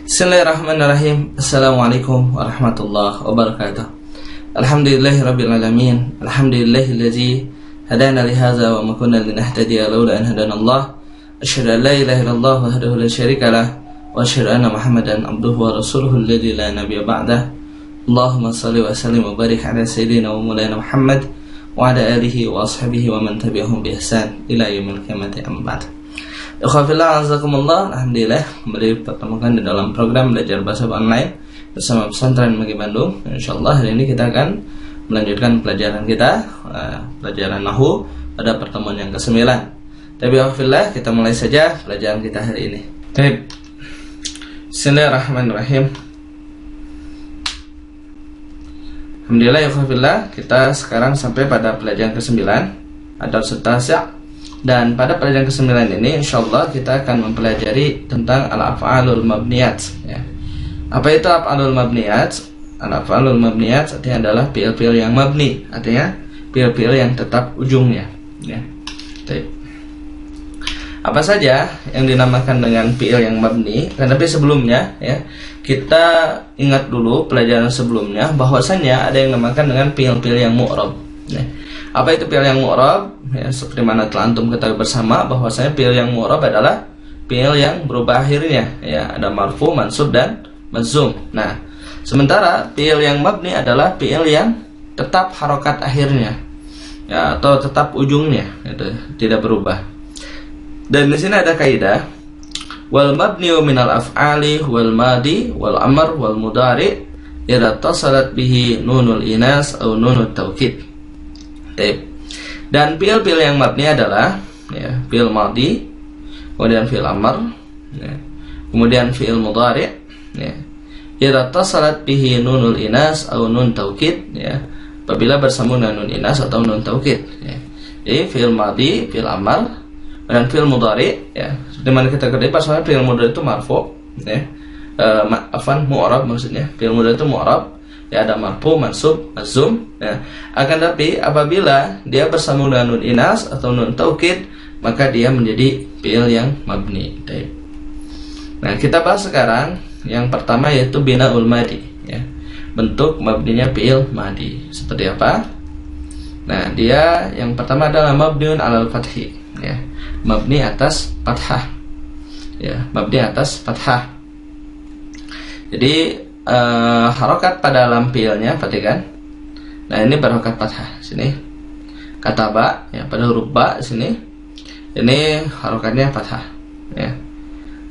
Bismillahirrahmanirrahim. Assalamualaikum warahmatullahi wabarakatuh. Alhamdulillahirabbil alamin. Alhamdulillahillazi hadana li hadza wa ma kunna linahtadiya laula an hadanallah. Asyhadu an la ilaha illallah wahdahu la syarikalah wa asyhadu anna Muhammadan abduhu wa rasuluhu alladzi la nabiyya ba'dah. Allahumma shalli wa sallim wa barik ala sayyidina wa maulana Muhammad wa ala alihi wa ashabihi wa man tabi'ahum bi ihsan ila yaumil qiyamati amma ba'd. Ikhwafillah azakumullah, alhamdulillah kembali pertemukan di dalam program belajar bahasa online bersama Pesantren Magi Bandung. Insyaallah hari ini kita akan melanjutkan pelajaran kita, pelajaran Nahwu pada pertemuan yang ke-9. Tapi ikhwafillah, kita mulai saja pelajaran kita hari ini. Baik. Bismillahirrahmanirrahim. Alhamdulillah ikhwafillah, kita sekarang sampai pada pelajaran ke-9 atau At-Tasi'. Dan pada pelajaran ke-9 ini insyaallah kita akan mempelajari tentang al-af'alul mabniyat ya. Apa itu af'alul mabniyat? Al-af'alul mabniyat artinya adalah fi'il-fi'il yang mabni, artinya fi'il-fi'il yang tetap ujungnya ya. Baik. Apa saja yang dinamakan dengan fi'il yang mabni? Tapi sebelumnya ya, kita ingat dulu pelajaran sebelumnya bahwasannya ada yang dinamakan dengan fi'il-fi'il yang mu'rab ya. Apa itu fi'il yang mu'rab? Ya, seperti mana telah antum ketahui bersama bahwasanya fi'il yang mu'rab adalah fi'il yang berubah akhirnya ya, ada marfu, mansub dan majzum. Nah, sementara fi'il yang mabni adalah fi'il yang tetap harokat akhirnya ya, atau tetap ujungnya itu tidak berubah. Dan di sini ada kaidah wal mabniu minal af'ali wal madi wal amr wal mudari idza tasalat bihi nunul inas atau nunut taukid. Dan fi'il yang mabni adalah ya, fi'il madi, kemudian fi'il amr ya, kemudian fi'il mudhari ya, idza tasalat bihi nunul inas atau nun taukid ya, apabila bersambung dengan nun inas atau nun taukid ya. Jadi fi'il madi, fi'il amr dan fi'il mudhari ya, seperti mana kita ketahui pasalnya fi'il mudhari itu marfu ya, mu'rab maksudnya. Fi'il mudhari itu mu'rab ya, ada marfu, mansub, majzum ya. Akan tapi apabila dia bersambung dengan nun inas atau nun taukid, maka dia menjadi fi'il yang mabni. Nah, kita bahas sekarang yang pertama yaitu bina'ul madi ya. Bentuk mabninya fi'il madi seperti apa? Nah, dia yang pertama adalah mabniun 'alal fathi ya. Mabni atas fathah. Ya, mabni atas fathah. Jadi harokat pada lam fi'ilnya, perhatikan. Nah, ini berharokat fathah sini. Kata ba ya, pada huruf ba sini. Ini harokatnya fathah ya.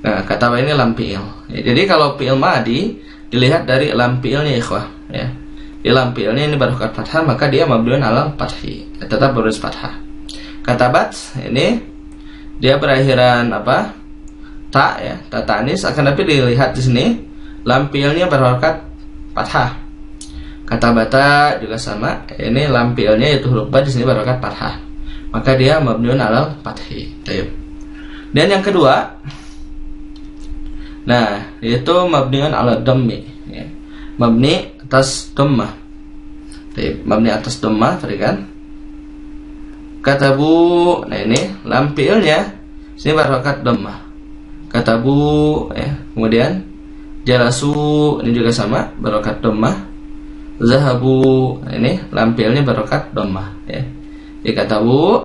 Nah, kata ba ini lam fi'il. Ya, jadi kalau fi'il madi dilihat dari lam fi'ilnya ikhwah ya. Di lam fi'ilnya ini berharokat fathah, maka dia mabniun 'alal fathi. Ya, tetap berbaris fathah. Kata bat ini dia berakhiran apa? Ta ya, ta ta'nis, akan tapi dilihat di sini lam fi'ilnya berharokat fathah. Kata bata juga sama. Ini lam fi'ilnya yaitu huruf ba di sini berharokat fathah. Maka dia mabniun 'alal fathi. Dan yang kedua, nah, yaitu mabniun 'ala dhammi ya. Mabni atas dhammah. Mabni atas dhammah, perhatikan. Katabu, nah ini lam fi'ilnya sini berharokat dhammah. Katabu ya. Kemudian jalasu ini juga sama berharokat dhammah. Zahabu ini lam fi'ilnya berharokat dhammah ya. Katabu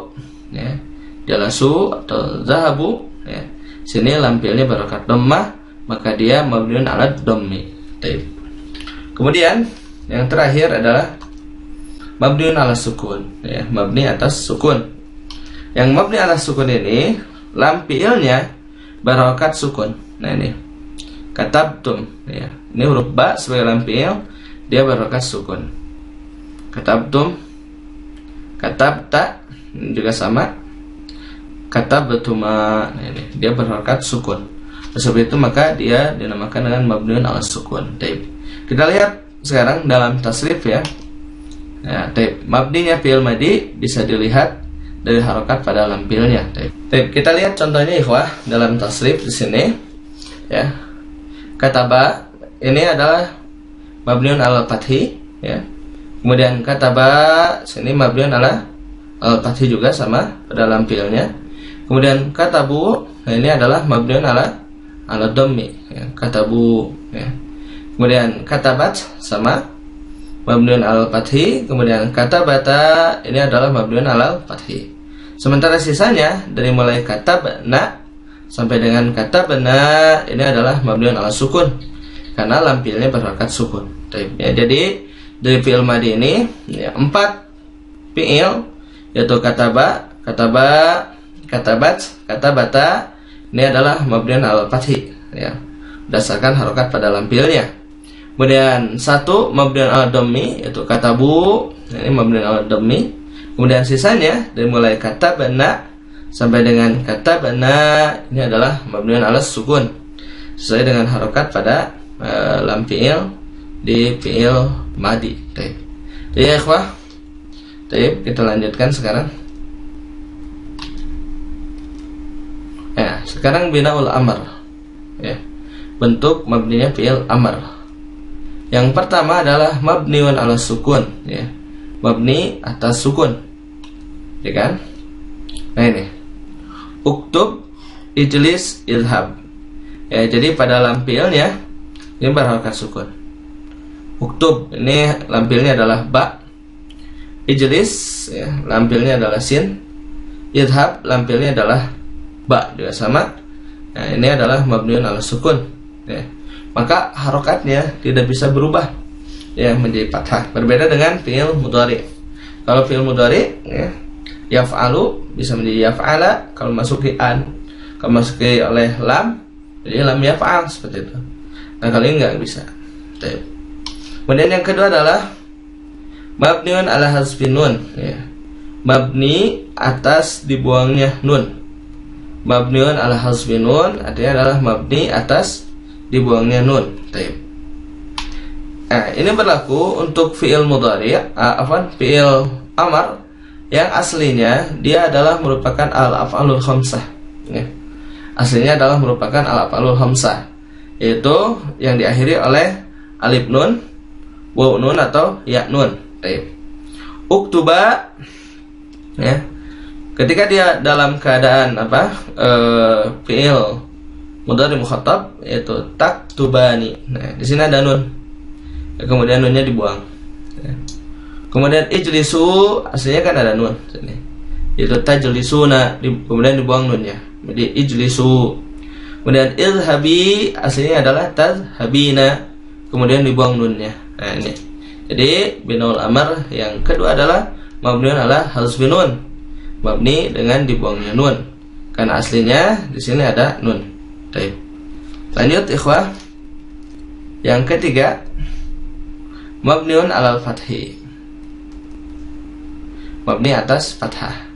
ya, jalasu atau zahabu ya. Sini lam fi'ilnya berharokat dhammah, maka dia mabniun 'ala dhammi. Kemudian yang terakhir adalah mabniun 'ala sukun ya, mabni atas sukun. Yang mabni atas sukun ini lam fi'ilnya berharokat sukun. Nah, ini katabtum ya. Ini huruf ba sebagai lam fi'il, dia berharokat sukun. Katabtum, katabta juga sama. Katabtuma, nah ini dia berharokat sukun. Seperti itu maka dia dinamakan dengan mabniun 'ala sukun. Kita lihat sekarang dalam tasrif ya. Ya, mabninya fi'il madi bisa dilihat dari harokat pada lam fi'ilnya. Kita lihat contohnya ikhwah dalam tasrif di sini ya. Kataba ini adalah mabniun 'alal fathi ya. Kemudian kataba sini mabniun 'ala al-fathi juga sama pada lam fi'ilnya. Kemudian katabu, nah ini adalah mabniun 'ala dhammi ya, katabu ya. Kemudian katabat sama mabniun alal fathi, kemudian katabata ini adalah mabniun alal fathi. Sementara sisanya dari mulai katabna sampai dengan katabna ini adalah mabniun alal sukun karena lam fi'ilnya berharakat sukun. Ya, jadi dari fi'il madi ini ya, 4 fi'il yaitu kataba, katabat, katabata ini adalah mabniun alal fathi ya, berdasarkan harokat pada lam fi'ilnya. Kemudian 1 mabniun alal dhammi yaitu katabu, ini mabniun alal dhammi. Kemudian sisanya dari mulai katabana sampai dengan katabana ini adalah mabniun alal sukun sesuai dengan harokat pada lam fi'il di fi'il madi. Jadi ya ikhwah, kita lanjutkan sekarang. Ya, sekarang binaul amr ya, bentuk mabninya fi'il amr. Yang pertama adalah mabniun ala sukun ya, mabni atas sukun ya kan. Nah ini uktub, ijlis, idhab ya, jadi pada lam fi'ilnya ini berharakat sukun. Uktub ini lam fi'ilnya adalah ba, ijlis ya, lam fi'ilnya adalah sin, idhab lam fi'ilnya adalah ba juga sama. Nah, ini adalah mabniun ala sukun ya. Maka harokatnya tidak bisa berubah ya menjadi fathah. Berbeda dengan fi'il mudhari. Kalau fi'il mudhari ya, yaf'alu bisa menjadi yaf'ala kalau masuki an, kalau masuki oleh lam jadi lam yaf'al seperti itu. Nah, kalau ini nggak bisa. Kemudian yang kedua adalah mabniun ala hasbin nun ya. Mabni atas dibuangnya nun. Mabniun ala hasbin nun artinya adalah mabni atas dibuangnya nun. Nah, ini berlaku untuk fi'il mudhari, fi'il amar yang aslinya dia adalah merupakan al-af'alul khamsah ya. Aslinya adalah merupakan al-af'alul khamsah, yaitu yang diakhiri oleh alif nun, waw nun atau ya nun. Uktuba ya, ketika dia dalam keadaan fi'il mudhari mukhatab yaitu taktubani. Nah, di sini ada nun. Kemudian nunnya dibuang. Ya. Kemudian ijlisu aslinya kan ada nun sini. Yaitu tajlisuna, kemudian dibuang nunnya. Jadi ijlisu. Kemudian idhabi aslinya adalah tadhhabina, kemudian dibuang nunnya. Nah, ini. Jadi binaul amr yang kedua adalah mabniun ala hasbin nun. Mabni dengan dibuangnya nun. Karena aslinya di sini ada nun. Baik. Lanjut ikhwah. Yang ketiga mabniun alal fathi, mabni atas fathah.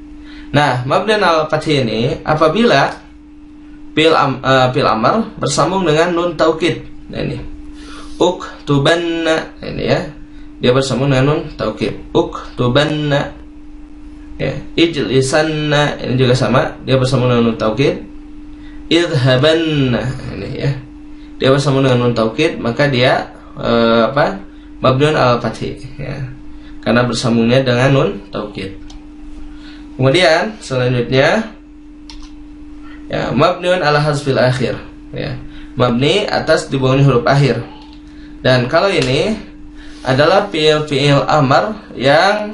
Nah, mabniun alal fathi ini apabila fi'il amr bersambung dengan nun taukid. Nah ini uktubanna, ini ya, dia bersambung dengan nun taukid. Uktubanna ya. Ijlisanna ini juga sama, dia bersambung dengan nun taukid. Idhabanna ini ya, dia bersambung dengan nun taukid, maka dia mabniun al fathi ya, karena bersambungnya dengan nun taukid. Kemudian selanjutnya ya, mabniun ala hazfil akhir ya, mabni atas dibuangnya huruf akhir. Dan kalau ini adalah fi'il amar yang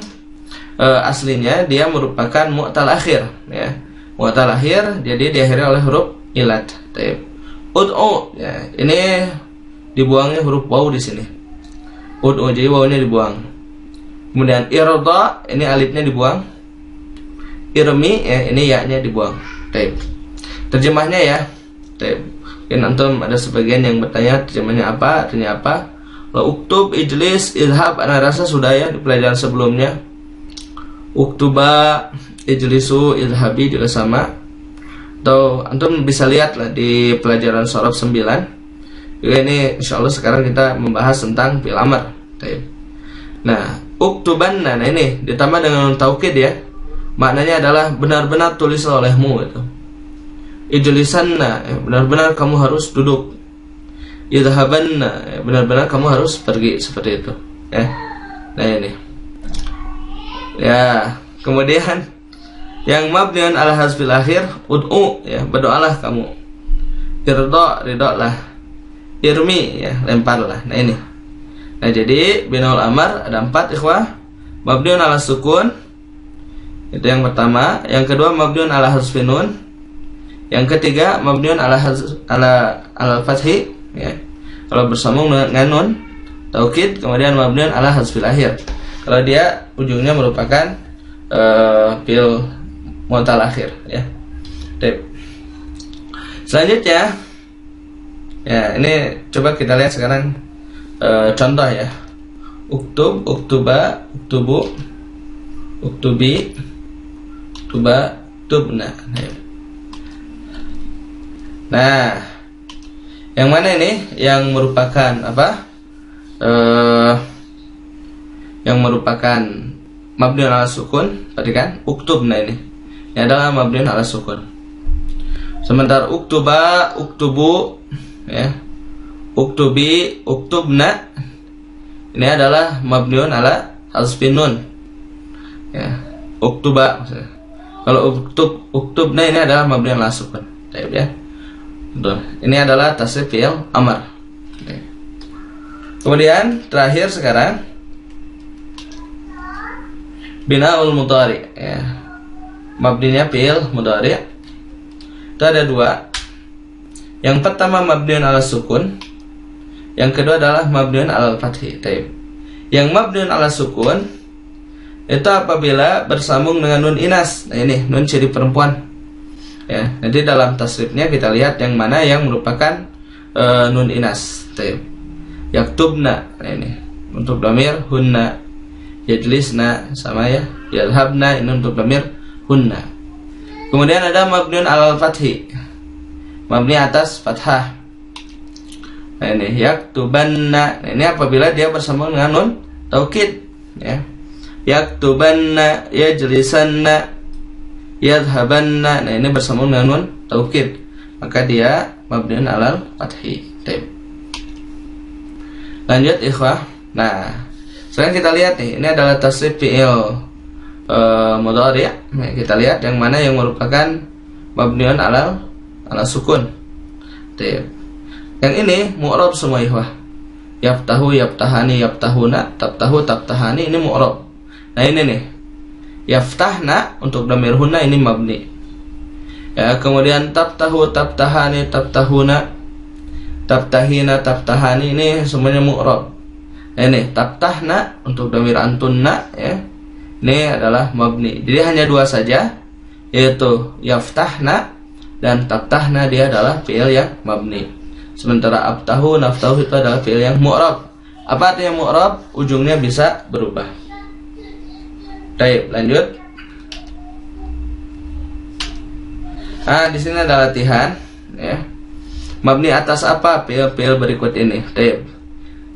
aslinya dia merupakan mu'tal akhir ya, mu'tal akhir, jadi diakhiri oleh huruf ilat. Ud'u ya, ini dibuangnya huruf waw di sini. Ud'u, jadi wawnya dibuang. Kemudian irda, ini alifnya dibuang. Irmi ya, ini ya-nya dibuang. Terjemahnya ya. Mungkin antum ada sebagian yang bertanya terjemahnya apa, artinya apa. Kalau uktub, ijlis, idhab, ana rasa sudah ya di pelajaran sebelumnya. Uktuba, ijlisu, idhabi juga sama. Atau antum bisa lihat lah di pelajaran Shorof 9. Juga ini insyaallah sekarang kita membahas tentang fi'il amr. Nah, uktubanna, nah ini ditambah dengan nun taukid ya. Maknanya adalah benar-benar tulis olehmu itu. Ijlisanna, ya, benar-benar kamu harus duduk. Idhabanna, ya, benar-benar kamu harus pergi, seperti itu ya. Nah ini ya. Kemudian yang mabniun ala hazfil akhir, ud'u ya, berdoalah kamu. Irda, ridhalah. irmi, ya, lemparlah. Nah ini. Nah jadi binaul amar ada 4 ikhwah. Mabniun ala sukun, itu yang pertama. Yang kedua mabniun ala hazfin nun. Yang ketiga mabniun ala fathi, ya. Kalau bersambung dengan nun taukid, kemudian mabniun ala hazfil akhir. Kalau dia ujungnya merupakan fi'il mu'tal akhir, ya. Selanjutnya, ya ini coba kita lihat sekarang contoh, ya. Uktub, uktuba, uktubu, uktubi, uktuba, uktubna. Nah, yang mana ini yang merupakan apa? Yang merupakan mabniun ala sukun, perhatikan, uktubna ini adalah mabniun ala sukun. Sementara uktuba, uktubu, ya, uktubi, uktubna ini adalah mabniun ala hazfin nun, ya. Uktuba, kalau uktubna ini adalah mabniun ala sukun. Baik, ya. Betul. Ini adalah tasrif fi'il amar. Kemudian terakhir sekarang binaul mudhari, ya. Mabninya fi'il mudhari. Itu ada 2. Yang pertama mabniun ala sukun, yang kedua adalah mabniun ala fathi. Yang mabniun ala sukun itu apabila bersambung dengan nun inas. Nah ini nun ciri perempuan, ya. Nanti dalam tasrifnya kita lihat yang mana yang merupakan nun inas. Yaktubna, nah ini untuk dhamir hunna. Yajlisna sama, ya. Yadhabna ini untuk dhamir hunna. Kemudian ada mabniun alal fathi, mabni atas fathah. Nah ini yaktubanna, nah, ini apabila dia bersambung dengan nun taukid, ya. Yaktubanna, yajlisanna, yadhabanna, nah ini bersambung dengan nun taukid, maka dia mabniun alal fathi. Lanjut ikhwah. Nah, sekarang kita lihat nih, ini adalah tasrif fi'il mudhari, ya. Nah, kita lihat yang mana yang merupakan mabniun ala sukun. Yang ini mu'rab semua ikhwah. Yaftahu, yaftahani, yaftahuna, tabtahu, tabtahani, ini mu'rab. Nah ini nih, yaftahna untuk dhamir hunna ini mabni, ya. Kemudian tabtahu, tabtahani, tabtahuna, tabtahina, tabtahani, ini semuanya mu'rab. Nah ini tabtahna untuk dhamir antunna, ya. Ini adalah mabni. Jadi hanya 2 saja, yaitu yaftahna dan tabtahna, dia adalah fi'il yang mabni. Sementara abtahu, naftahu itu adalah fi'il yang mu'rab. Apa artinya mu'rab? Ujungnya bisa berubah. Baik, lanjut. Nah, di sini ada latihan, ya. Mabni atas apa fi'il berikut ini? Baik.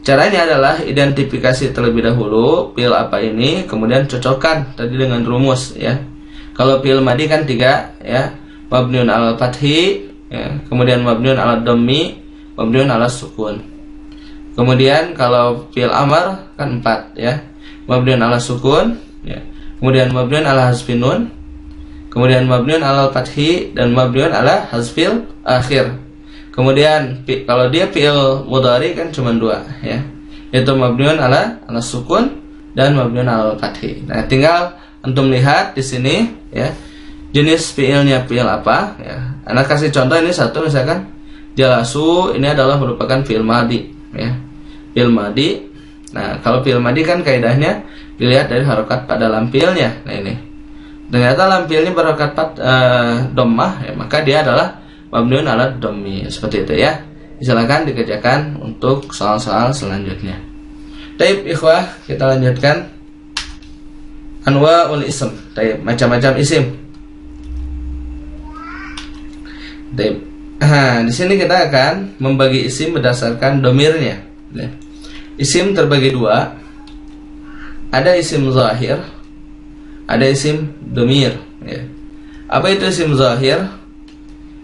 Caranya adalah identifikasi terlebih dahulu fi'il apa ini, kemudian cocokkan tadi dengan rumus, ya. Kalau fi'il madi kan 3, ya. Mabniun ala fathi, ya. Kemudian mabniun ala dhammi, mabniun ala sukun. Kemudian kalau fi'il amar kan 4, ya. Mabniun ala sukun, ya. Kemudian mabniun ala hazfin nun, kemudian mabniun ala fathi, dan mabniun ala hazfil akhir. Kemudian kalau dia fi'il mudhari kan cuma 2, ya. Yaitu mabniun ala sukun dan mabniun ala fathi. Nah, tinggal antum lihat di sini, ya. Jenis fi'ilnya fi'il apa, ya. Anak kasih contoh ini satu, misalkan jalasu, ini adalah merupakan fi'il madi, ya. Fi'il madi. Nah, kalau fi'il madi kan kaidahnya dilihat dari harokat pada lampilnya. Nah, ini. Ternyata lampilnya berharokat dhammah, ya, maka dia adalah mabniun ala dhammi, seperti itu, ya. Silakan dikerjakan untuk soal-soal selanjutnya. Taib ikhwah, kita lanjutkan anwa'ul ism. Taib, macam-macam isim. Taib. Nah, di sini kita akan membagi isim berdasarkan domirnya, ya. Isim terbagi 2. Ada isim zahir, ada isim domir, ya. Apa itu isim zahir?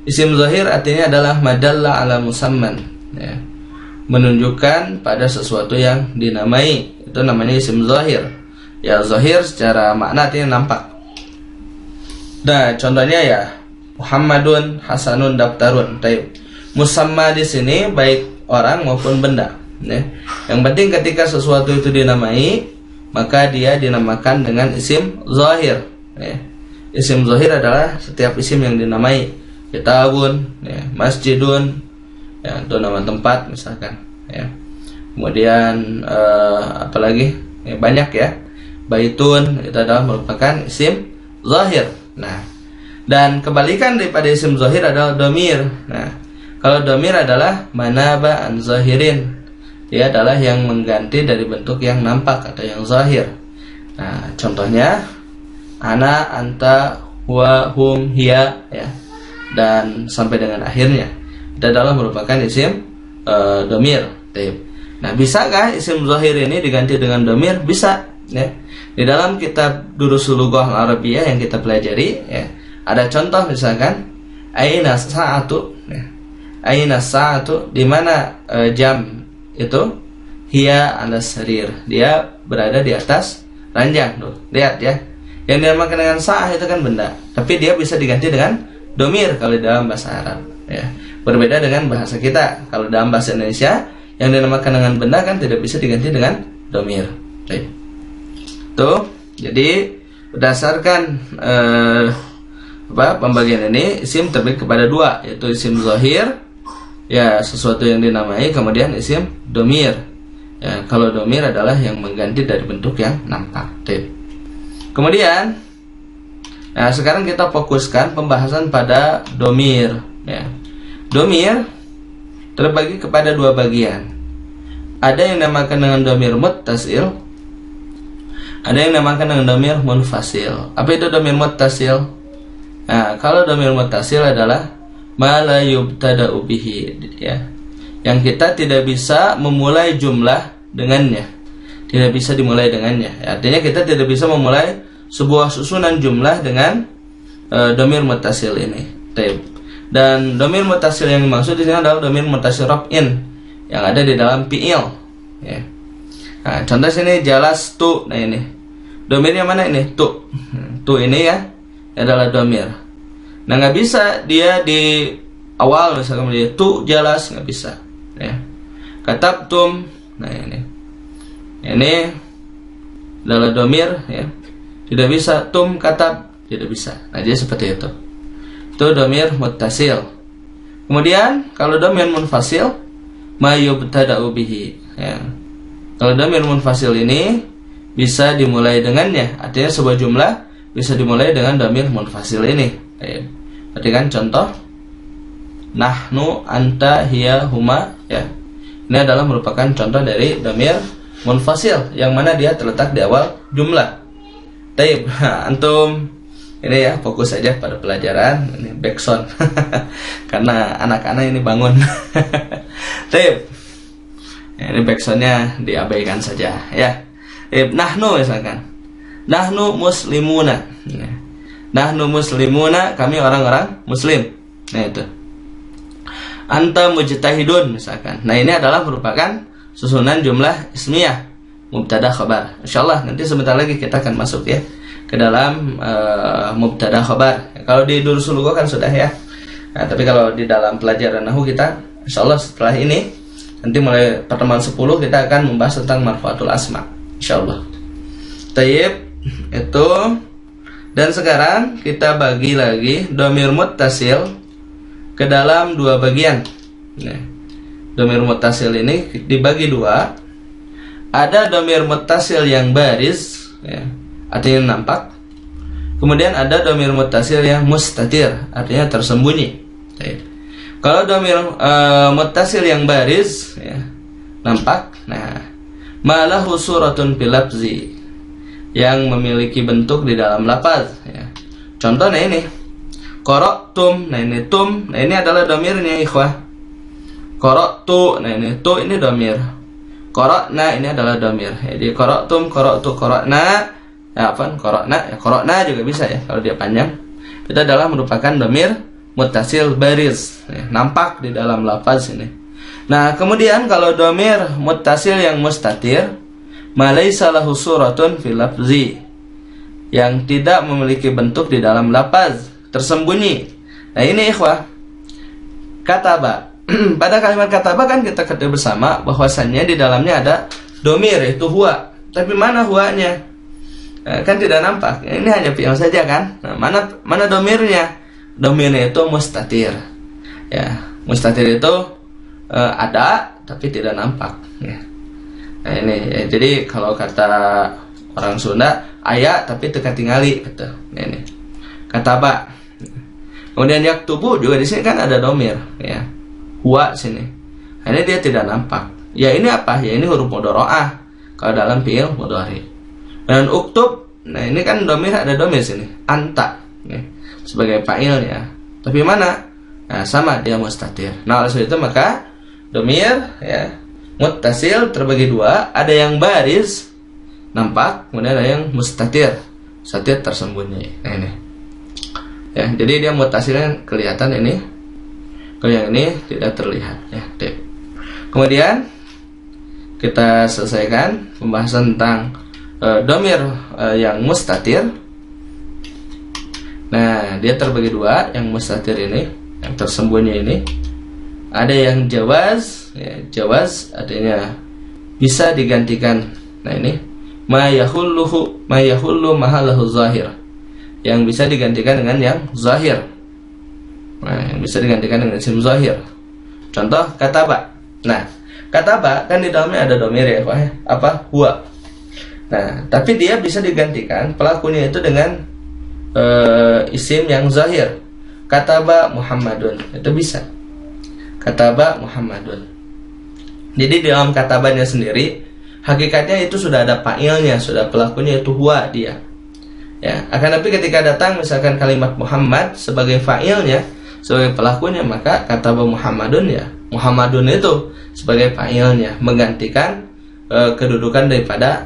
Isim zahir artinya adalah madalla ala musamman, ya. Menunjukkan pada sesuatu yang dinamai, itu namanya isim zahir. Ya, zahir secara makna artinya nampak. Nah, contohnya ya Muhammadun, Hasanun, Daftarun. Taib. Musamma di sini baik orang maupun benda, ya. Yang penting ketika sesuatu itu dinamai, maka dia dinamakan dengan isim zahir, ya. Isim zahir adalah setiap isim yang dinamai, kitabun, ya, masjidun, ya, itu nama tempat misalkan, ya. Kemudian apalagi, ya, banyak ya, baitun itu adalah merupakan isim zahir. Nah, dan kebalikan daripada isim zahir adalah domir. Nah, kalau domir adalah manaba an zahirin, dia adalah yang mengganti dari bentuk yang nampak atau yang zahir. Nah, contohnya ana, anta, huwa, hum, hiya, ya, dan sampai dengan akhirnya. Itu adalah merupakan isim domir. Nah, bisakah isim zahir ini diganti dengan domir? Bisa, ya. Di dalam kitab Durusul Lughah Al-Arabiyyah yang kita pelajari, ya, ada contoh misalkan aina sa'atu, ya. Aina sa'atu, di mana jam itu? Hiya 'ala sarir, dia berada di atas ranjang. Tuh, lihat ya. Yang dinamakan dengan sa'ah itu kan benda, tapi dia bisa diganti dengan domir kalau di dalam bahasa Arab, ya. Berbeda dengan bahasa kita. Kalau dalam bahasa Indonesia yang dinamakan dengan benda kan tidak bisa diganti dengan domir. Tuh, jadi berdasarkan pembagian ini, isim terbagi kepada dua, yaitu isim zahir, ya, sesuatu yang dinamai, kemudian isim domir, ya, kalau domir adalah yang mengganti dari bentuk yang nampak. Kemudian, nah, sekarang kita fokuskan pembahasan pada domir, ya. Domir terbagi kepada dua bagian. Ada yang dinamakan dengan domir muttasil, ada yang dinamakan dengan domir munfasil. Apa itu domir muttasil? Nah, kalau domir muttasil adalah ma la yubtada'u bihi, ya, yang kita tidak bisa memulai jumlah dengannya, tidak bisa dimulai dengannya, ya. Artinya kita tidak bisa memulai sebuah susunan jumlah dengan domir muttasil ini. Dan domir muttasil yang dimaksud di sini adalah domir muttasil raf'in yang ada di dalam fi'il, ya. Nah, contoh sini jalas tu. Nah, ini domirnya mana ini? Tu. Tu ini ya adalah domir. Nah, nggak bisa dia di awal misalkan dia tu jalas, nggak bisa, ya. Katabtum. Nah, ini adalah domir, ya. Tidak bisa tum katab, tidak bisa. Nah, dia seperti itu. Itu domir muttasil. Kemudian kalau domir munfasil, ma yubtada'u bihi, ya. Kalau domir munfasil ini bisa dimulai dengannya, artinya sebuah jumlah bisa dimulai dengan domir munfasil ini. Perhatikan contoh nahnu, anta, hiya, huma, ya. Ini adalah merupakan contoh dari domir munfasil yang mana dia terletak di awal jumlah. Taib, antum ini ya fokus saja pada pelajaran. Ini backsound karena anak-anak ini bangun. Taib, ini backsoundnya diabaikan saja, ya. Nahnu misalkan, nahnu muslimuna, ya. Nahnu muslimuna, kami orang-orang muslim. Nah, itu. Anta mujtahidun misalkan. Nah, ini adalah merupakan susunan jumlah ismiyah, mubtada khabar. Insyaallah nanti sebentar lagi kita akan masuk ya ke dalam mubtada khabar. Kalau di Durusul Lughah kan sudah ya. Nah, tapi kalau di dalam pelajaran nahwu kita insyaallah setelah ini nanti mulai pertemuan 10 kita akan membahas tentang marfu'atul asma insyaallah. Tayyib, itu. Dan sekarang kita bagi lagi domir muttasil ke dalam dua bagian. Nah, domir muttasil ini dibagi dua. Ada domir muttasil yang baris, ya, artinya nampak. Kemudian ada domir muttasil yang mustatir, artinya tersembunyi. Kalau domir muttasil yang baris, ya, nampak. Nah, malahu suratun fil lafzi, yang memiliki bentuk di dalam lafaz, ya. Contohnya ini qara'tum. Nah, ini tum. Nah, ini adalah domirnya ikhwah. Qara'tu. Nah, ini tu, ini domir. Qara'na, ini adalah domir. Jadi qara'tum, qara'tu, qara'na. Ya, apa? Qara'na, ya, qara'na juga bisa ya kalau dia panjang. Itu adalah merupakan domir muttasil baris, ya, nampak di dalam lafaz ini. Nah, kemudian kalau domir muttasil yang mustatir, malaysa lahu suratun fil lafzi, yang tidak memiliki bentuk di dalam lafaz, tersembunyi. Nah, ini ikhwah, kataba. pada kalimat kataba kan kita ketahui bersama bahwasannya di dalamnya ada domir, yaitu huwa. Tapi mana huwanya? Kan tidak nampak. Ini hanya fi'il saja kan. Nah, mana domirnya? Domirnya itu mustatir. Ya, mustatir itu ada tapi tidak nampak. Ya. Nah ini, ya, jadi kalau kata orang Sunda, aya tapi teka tingali, gitu. Nah, ini kataba. Kemudian yaktubu juga di sini kan ada domir, ya. Huwa sini. Nah, ini dia tidak nampak. Ya ini apa? Ya ini huruf mudharaah kalau dalam fi'il mudhari. Dan uktub, nah ini kan domir, ada domir sini. Anta, ya, sebagai fa'ilnya. Tapi mana? Nah, sama dia mustatir. Nah, oleh sebab itu maka domir, ya, muttasil terbagi dua. Ada yang baris, nampak, kemudian ada yang mustatir, mustatir tersembunyi. Nah ini. Ya, jadi dia muttasilnya kelihatan ini. Kalau yang ini tidak terlihat, ya. Kemudian kita selesaikan pembahasan tentang domir yang mustatir. Nah, dia terbagi dua. Yang mustatir ini, yang tersembunyi ini, ada yang jawaz, ya, jawaz artinya bisa digantikan. Nah ini ma yahullu mahallahu zahir, yang bisa digantikan dengan yang zahir. Nah, yang bisa digantikan dengan isim zahir. Contoh kataba. Nah, kataba kan di dalamnya ada domir, ya, apa? Huwa. Nah, tapi dia bisa digantikan pelakunya itu dengan isim yang zahir. Kataba Muhammadun, itu bisa. Kataba Muhammadun. Jadi di dalam katabanya sendiri, hakikatnya itu sudah ada fa'ilnya, sudah pelakunya itu huwa dia. Ya, akan tapi ketika datang misalkan kalimat Muhammad sebagai fa'ilnya, sebagai pelakunya, maka kataba Muhammadun, ya, Muhammadun itu sebagai fa'ilnya, menggantikan kedudukan daripada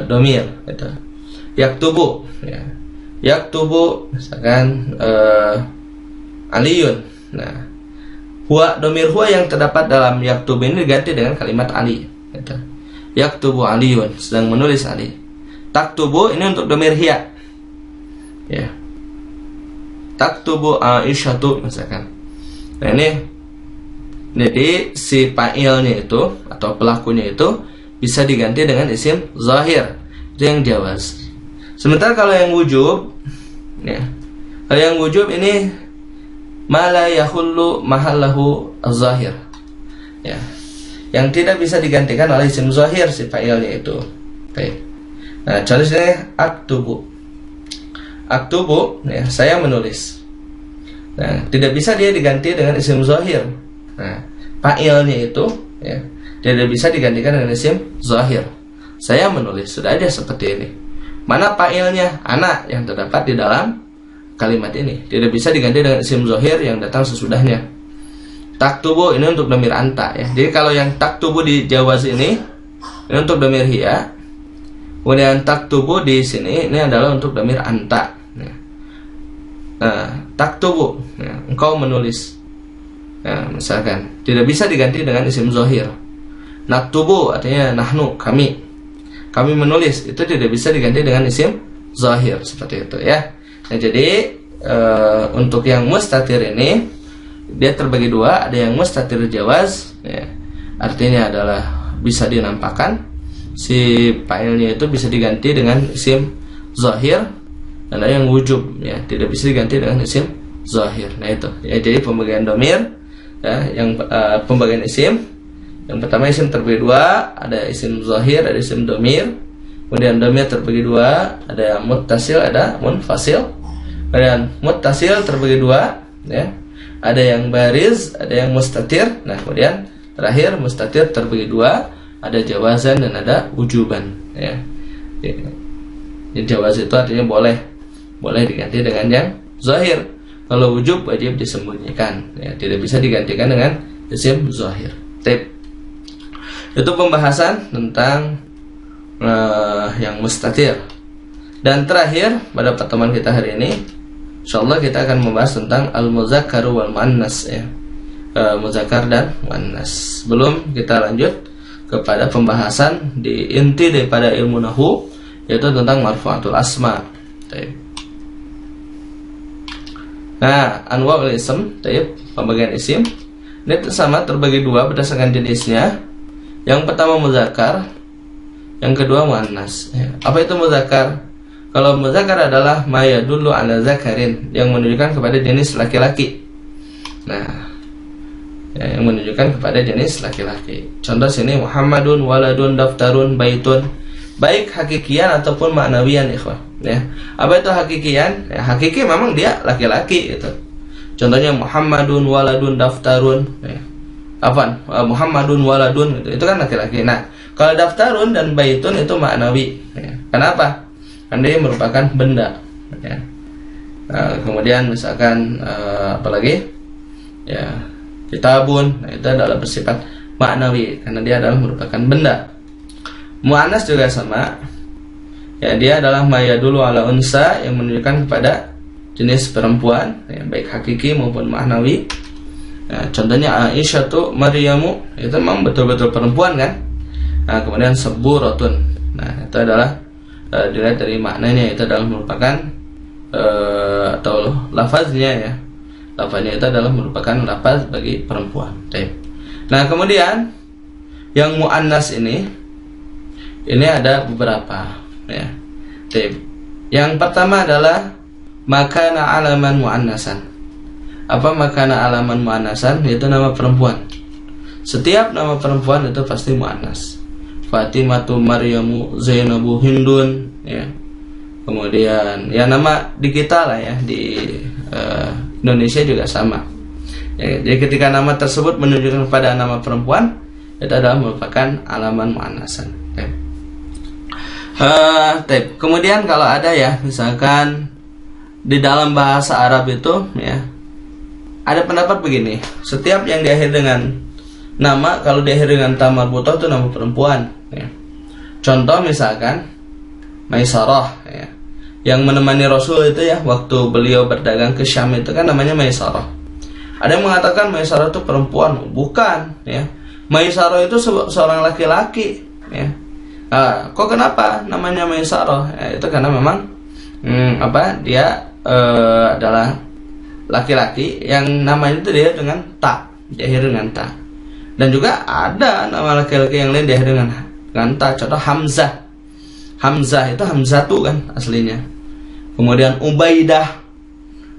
domir, gitu. Yaktubu, ya. Yaktubu misalkan Aliyun. Nah, huwa, domir huwa yang terdapat dalam yaktubu ini diganti dengan kalimat Ali, gitu. Yaktubu Aliyun, sedang menulis Ali. Taktubu ini untuk domir hiya, ya. Taktubu Aisyatu misalkan. Nah ini, jadi si fa'ilnya itu atau pelakunya itu bisa diganti dengan isim zahir, itu yang jawaz. Sementara kalau yang wujub, ya, kalau yang wujub ini mala yahullu mahallahu az-zahir, ya, yang tidak bisa digantikan oleh isim zahir si fa'ilnya itu. Baik. Nah, contohnya aktubu. Aktubu, ya, saya menulis. Nah, tidak bisa dia diganti dengan isim zahir. Nah, fa'ilnya itu, ya, tidak bisa digantikan dengan isim zahir. Saya menulis, sudah aja seperti ini. Mana fa'ilnya? Ana yang terdapat di dalam kalimat ini. Tidak bisa diganti dengan isim zahir yang datang sesudahnya. Taktubu ini untuk domir anta, ya. Jadi kalau yang taktubu di jawaz ini untuk domir hiya. Kemudian taktubu di sini ini adalah untuk domir anta. Nah, taktubu, ya, engkau menulis. Nah, misalkan tidak bisa diganti dengan isim zahir. Naktubu artinya nahnu, kami. Kami menulis, itu tidak bisa diganti dengan isim zahir, seperti itu, ya. Nah, jadi untuk yang mustatir ini dia terbagi dua. Ada yang mustatir jawaz, ya, artinya adalah bisa dinampakkan. Si fa'ilnya itu bisa diganti dengan isim zahir. Dan ada yang wujub, ya, tidak bisa diganti dengan isim zahir. Nah itu, ya, jadi pembagian domir, ya, yang pembagian isim. Yang pertama isim terbagi dua, ada isim zahir, ada isim domir. Kemudian domir terbagi dua, ada muttasil, ada munfasil. Kemudian muttasil terbagi dua, ya, ada yang baris, ada yang mustatir. Nah kemudian terakhir mustatir terbagi dua, ada jawazan dan ada wujuban, ya. Jadi jawaz itu artinya boleh diganti dengan yang zahir. Kalau wujub wajib disembunyikan, ya, tidak bisa digantikan dengan isim zahir. Tip. Itu pembahasan tentang yang mustatir. Dan terakhir pada pertemuan kita hari ini, insyaallah kita akan membahas tentang al-muzakkar wal muannas, ya. Muzakkar dan muannas. Sebelum kita lanjut kepada pembahasan di inti daripada ilmu nahwu, yaitu tentang marfu'atul asma. Tip. Nah, anwa'ul ism, pembagian isim. Ini sama terbagi dua berdasarkan jenisnya. Yang pertama muzakkar, yang kedua muannas. Apa itu muzakkar? Kalau muzakkar adalah ma yadullu ala zakarin, yang menunjukkan kepada jenis laki-laki. Nah, yang menunjukkan kepada jenis laki-laki. Contoh sini Muhammadun waladun daftarun baitun, baik hakikian ataupun maknawian, ikhwah. Ya. Apa itu hakikian? Ya, hakiki memang dia laki-laki gitu. Contohnya Muhammadun waladun daftarun. Ya. Muhammadun waladun gitu. Itu kan laki-laki. Nah, kalau daftarun dan baitun itu maknawi. Ya. Kenapa? Karena dia merupakan benda. Ya. Kemudian misalkan apalagi? Ya. Kitabun, nah, itu adalah bersifat maknawi karena dia adalah merupakan benda. Muannas juga sama. Ya, dia adalah mayadulu ala unsa, yang menunjukkan kepada jenis perempuan, ya, baik hakiki maupun maknawi. Nah, contohnya Aisyah tuh Maryamu, itu memang betul-betul perempuan kan. Nah, kemudian seburatun. Nah, itu adalah dilihat dari maknanya, itu adalah merupakan atau lafaznya ya. Lafaznya itu adalah merupakan lafaz bagi perempuan. Nah, kemudian yang muannas ini ada beberapa ya. Yang pertama adalah makana alaman muannasan. Apa makana alaman muannasan? Yaitu nama perempuan. Setiap nama perempuan itu pasti muannas. Fatimatu, Maryamu, Zainabu, Hindun ya. Kemudian ya nama di kita lah ya, di Indonesia juga sama. Ya, jadi ketika nama tersebut menunjukkan kepada nama perempuan, itu adalah merupakan alaman muannasan. Kemudian kalau ada ya, misalkan di dalam bahasa Arab itu ya, ada pendapat begini. Setiap yang diakhiri dengan nama, kalau diakhiri dengan ta marbutah itu nama perempuan. Ya. Contoh misalkan Maisarah ya, yang menemani Rasul itu ya, waktu beliau berdagang ke Syam itu kan namanya Maisarah. Ada yang mengatakan Maisarah itu perempuan, bukan ya. Maisarah itu seorang laki-laki ya. Kok kenapa namanya Maisarah? Ya, itu karena memang dia adalah laki-laki yang namanya itu dia dengan ta, diakhiri dengan ta. Dan juga ada nama laki-laki yang lain diakhiri dengan ta. Contoh Hamzah. Hamzah itu Hamzatu kan aslinya. Kemudian Ubaidah.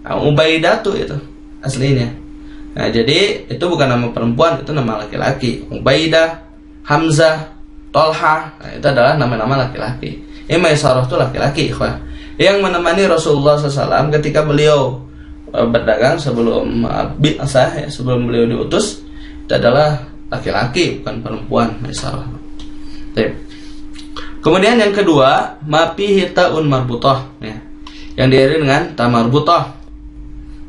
Ubaidah tuh itu aslinya. Nah, jadi itu bukan nama perempuan, itu nama laki-laki. Ubaidah, Hamzah, Tolha, nah, itu adalah nama-nama laki-laki. Maisarah itu laki-laki, ikhwah. Yang menemani Rasulullah SAW ketika beliau berdagang sebelum bi'asah ya, sebelum beliau diutus, itu adalah laki-laki, bukan perempuan, Maisarah. Kemudian yang kedua, mapihi ta'un marbutah ya, yang diakhiri dengan ta marbutah.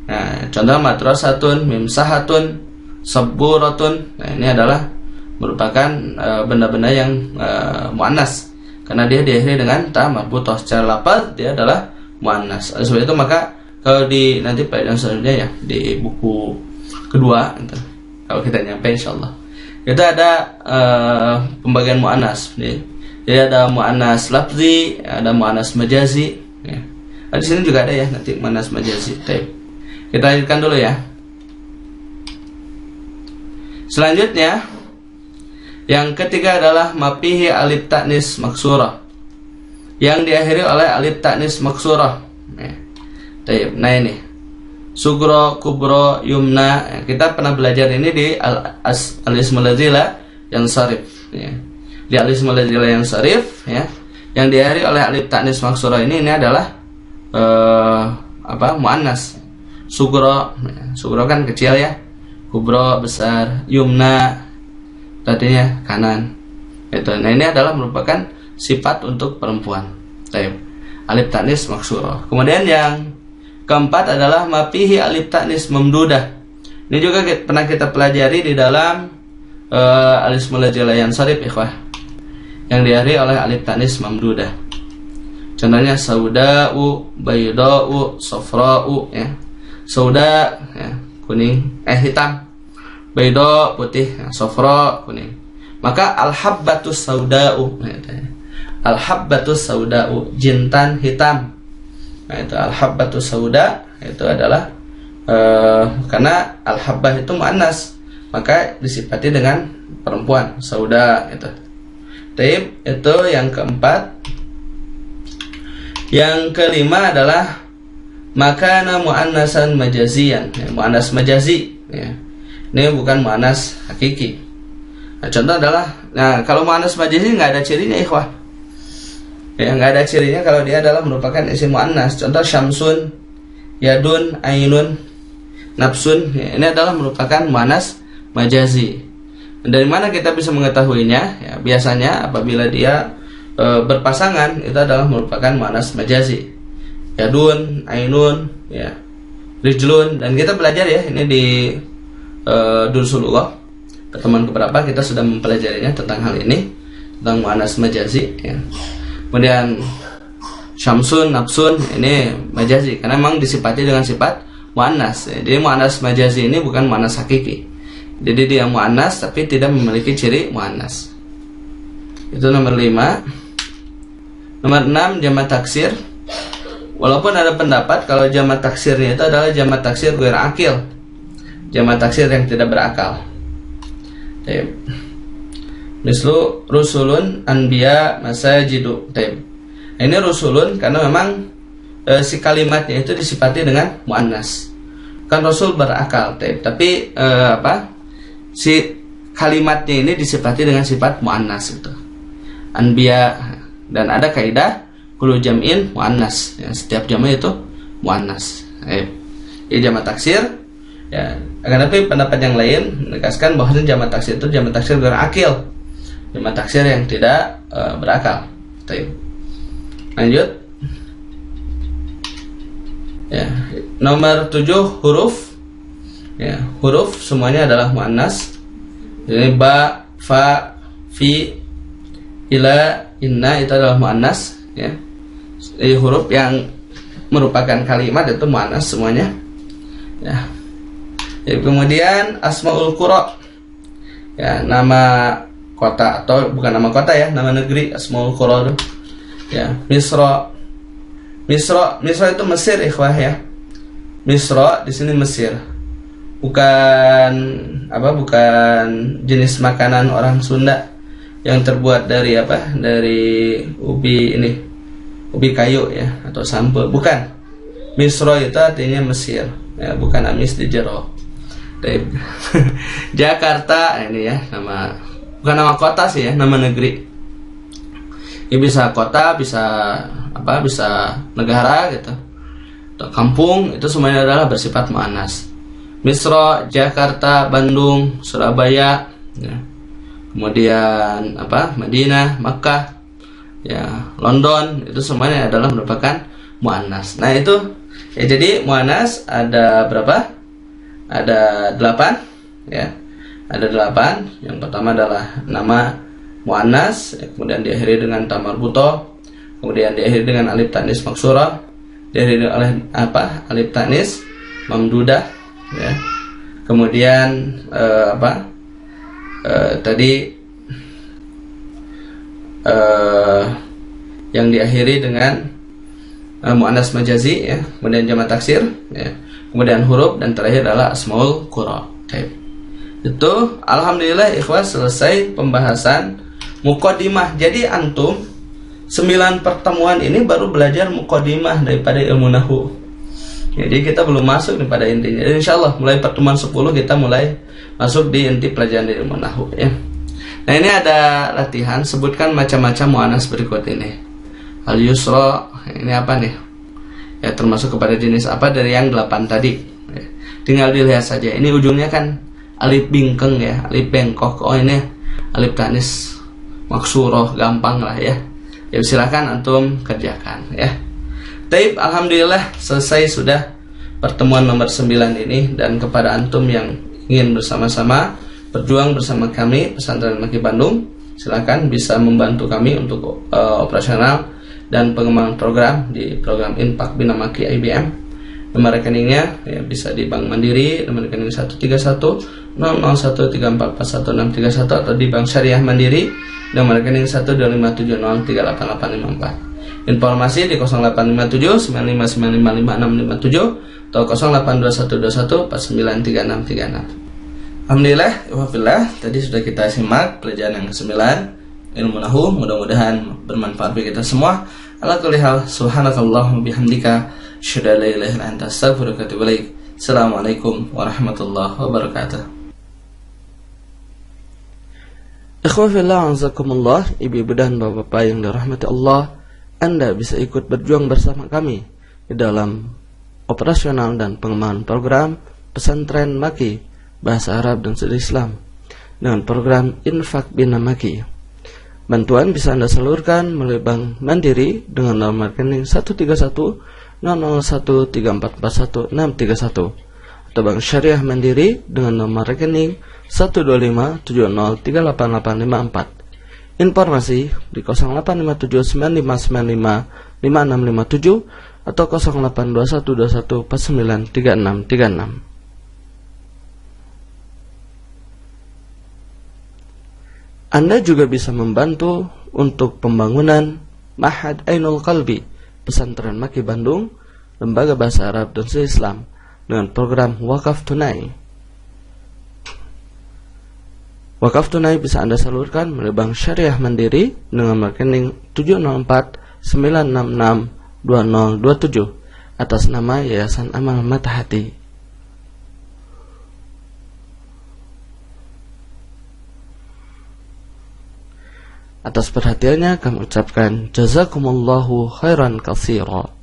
Nah, contoh madrasatun, mimsahatun, saburatun. Nah, ini adalah merupakan benda-benda yang muannas karena dia diakhiri dengan ta marbutah. Secara lafaz dia adalah muannas. Oleh sebab itu maka kalau di nanti pelajaran selanjutnya ya, di buku kedua gitu, kalau kita nyampe insyaallah, itu ada pembagian muannas. Jadi ada muannas lafzi, ada muannas majazi ya. Nah, di sini juga ada ya nanti muannas majazi. Kita lanjutkan dulu ya. Selanjutnya yang ketiga adalah mapihi alif ta'nis maksurah, yang diakhiri oleh alif ta'nis maksurah. Nah ini sugro, kubro, yumna. Kita pernah belajar ini di al-ismul ladzila yang sarif ya. Di al-ismul ladzila yang sarif ya, yang diakhiri oleh alif ta'nis maksurah ini adalah muannas. Sugro, sugro kan kecil ya, kubro besar, yumna tadinya kanan. Itu. Nah ini adalah merupakan sifat untuk perempuan. Alif ta'nis maksurah. Kemudian yang keempat adalah mapihi alif ta'nis mamdudah. Ini juga pernah kita pelajari di dalam al-ismul ladzila yang sarif, ikhwah, yang diakhiri oleh alif ta'nis mamdudah. Contohnya sauda'u, bayda'u, safra'u ya. Sauda ya, kuning, hitam. Bayda putih, safra kuning. Maka al-habbatus sauda'u. Al-habbatus sauda'u, jintan hitam. Nah, itu al-habbatus sauda itu adalah karena al-habbah itu muannas. maka disifati dengan perempuan, sauda gitu. Taib, itu yang keempat. Yang kelima adalah makana muannasan majazian, ya, muannas majazi, ya. Ini bukan muannas hakiki. Nah, contoh adalah, nah kalau muannas majazi nggak ada cirinya ikhwah, ya, nggak ada cirinya kalau dia adalah merupakan isim muannas. Contoh syamsun, yadun, ainun, nafsun, ya, ini adalah merupakan muannas majazi. Dari mana kita bisa mengetahuinya? Ya, biasanya apabila dia berpasangan, itu adalah merupakan muannas majazi. Yadun, ainun, ya, rijlun, dan kita belajar ya ini di Dursulullah, pertemuan keberapa kita sudah mempelajarinya tentang hal ini, tentang muannas majazi, ya. Kemudian syamsun, nafsun, ini majazi karena memang disifati dengan sifat muannas, ya. Jadi muannas majazi ini bukan muannas hakiki. Jadi dia muannas tapi tidak memiliki ciri muannas. Itu nomor 5. Nomor 6, jamak taksir. Walaupun ada pendapat kalau jamak taksirnya itu adalah jamak taksir ghair akil, jamak taksir yang tidak berakal. Mislu rusulun, anbiya, masajidu. Ini rusulun karena memang si kalimatnya itu disifati dengan muannas. Kan rasul berakal, tapi si kalimatnya ini disifati dengan sifat muannas itu. Anbiya, dan ada kaidah kullu jam'in muannas, ya, setiap jamak itu muannas. Ya, jamak taksir, ya. Akan tapi pendapat yang lain menegaskan bahwa jamak taksir itu jamak taksir ghair akil, jamak taksir yang tidak berakal. Lanjut. Ya, nomor 7, huruf. Ya, huruf semuanya adalah muannas. Jadi ba, fa, fi, ila, inna itu adalah muannas, ya. Jadi huruf yang merupakan kalimat itu muannas semuanya, ya. Jadi kemudian asmaul qura, ya, nama kota atau bukan nama kota ya, nama negeri, asmaul qura itu, ya. Misra itu Mesir ikhwah, ya. Misra di sini Mesir. Bukan jenis makanan orang Sunda yang terbuat dari dari ubi kayu, ya, atau sampel, bukan. Misra itu artinya Mesir, ya, bukan amis di jero. Jakarta ini ya, bukan nama kota sih ya, nama negeri. Ya, bisa kota, bisa bisa negara gitu, atau kampung, itu semuanya adalah bersifat muannas. Misra, Jakarta, Bandung, Surabaya, ya. Kemudian Madinah, Makkah, ya, London, itu semuanya adalah merupakan muannas. Nah itu ya, jadi muannas ada berapa? Ada 8, ya. Ada 8. Yang pertama adalah nama muannas, ya, kemudian diakhiri dengan ta marbuthah, kemudian diakhiri dengan alif tanis maksurah, diakhiri oleh alif tanis mamdudah, ya. Kemudian tadi yang diakhiri dengan muannas majazi, ya. Kemudian jamak taksir, ya. Kemudian huruf, dan terakhir adalah asmaul qura. Itu alhamdulillah ikhwah, selesai pembahasan muqaddimah. Jadi antum 9 pertemuan ini baru belajar muqaddimah daripada ilmu nahwu. Jadi kita belum masuk pada intinya. Insyaallah mulai pertemuan 10 kita mulai masuk di inti pelajaran ilmu nahwu, ya. Nah, ini ada latihan, sebutkan macam-macam muannas berikut ini. Al yusra, ini apa nih? Ya, termasuk kepada jenis apa dari yang 8 tadi, ya. Tinggal dilihat saja. Ini ujungnya kan alif bingkeng, ya, alif bengkok. Oh, ini alif tanis maksuroh, gampang lah, ya. Ya, silakan antum kerjakan, ya. Taib, alhamdulillah selesai sudah pertemuan nomor 9 ini. Dan kepada antum yang ingin bersama-sama berjuang bersama kami Pesantren Maki Bandung, silakan bisa membantu kami untuk operasional dan pengembangan program di program Infak Bina Maki IBM. Nomor rekeningnya ya, bisa di Bank Mandiri, nomor rekening 1310001344161 atau di Bank Syariah Mandiri, nomor rekening 12570388854. Informasi di 0857 95955657 atau 082121493636. Alhamdulillah, wafillah, tadi sudah kita simak pelajaran yang ke-9 ilmu nahu, mudah-mudahan bermanfaat bagi kita semua. Ala kulli hal, subhanakallahumma bihamdika, asyhadu an la ilaha illa anta, astaghfiruka wa atubu ilaik. Assalamualaikum warahmatullahi wabarakatuh. Ikhwafillah, azakumullah, ibu-ibu dan bapak-bapak yang dirahmati Allah, Anda bisa ikut berjuang bersama kami di dalam operasional dan pengembangan program pesantren Maki Bahasa Arab dan Studi Islam dengan program Infak Bina Maki. Bantuan bisa Anda salurkan melalui Bank Mandiri dengan nomor rekening 1310013441631 atau Bank Syariah Mandiri dengan nomor rekening 12570388854. Informasi di 085795955657 atau 082121493636. Anda juga bisa membantu untuk pembangunan Ma'had Ainul Qalbi Pesantren Maki Bandung, Lembaga Bahasa Arab dan Studi Islam dengan program Wakaf Tunai. Wakaf Tunai bisa Anda salurkan melalui Bank Syariah Mandiri dengan rekening 704-966-2027 atas nama Yayasan Amal Mata Hati. Atas perhatiannya kami ucapkan jazakumullahu khairan katsira.